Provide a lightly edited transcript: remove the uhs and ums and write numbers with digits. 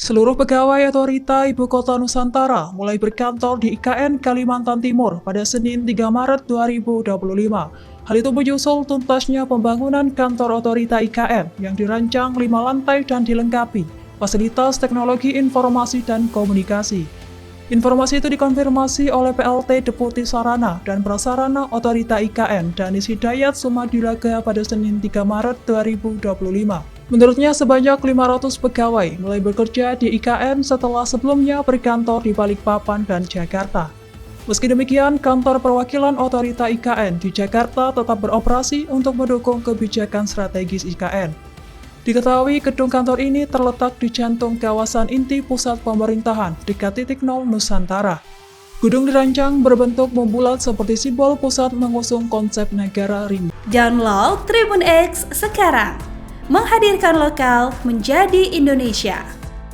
Seluruh pegawai otorita Ibu Kota Nusantara mulai berkantor di IKN Kalimantan Timur pada Senin 3 Maret 2025. Hal itu menyusul tuntasnya pembangunan kantor otorita IKN yang dirancang 5 lantai dan dilengkapi fasilitas teknologi informasi dan komunikasi. Informasi itu dikonfirmasi oleh PLT Deputi Sarana dan Prasarana Otorita IKN Danis Hidayat Sumadilaga pada Senin 3 Maret 2025. Menurutnya sebanyak 500 pegawai mulai bekerja di IKN setelah sebelumnya berkantor di Balikpapan dan Jakarta. Meski demikian, kantor perwakilan otorita IKN di Jakarta tetap beroperasi untuk mendukung kebijakan strategis IKN. Diketahui gedung kantor ini terletak di jantung kawasan inti pusat pemerintahan dekat titik nol Nusantara. Gedung dirancang berbentuk membulat seperti simbol pusat mengusung konsep negara rimba. Download Tribun X sekarang, menghadirkan lokal menjadi Indonesia.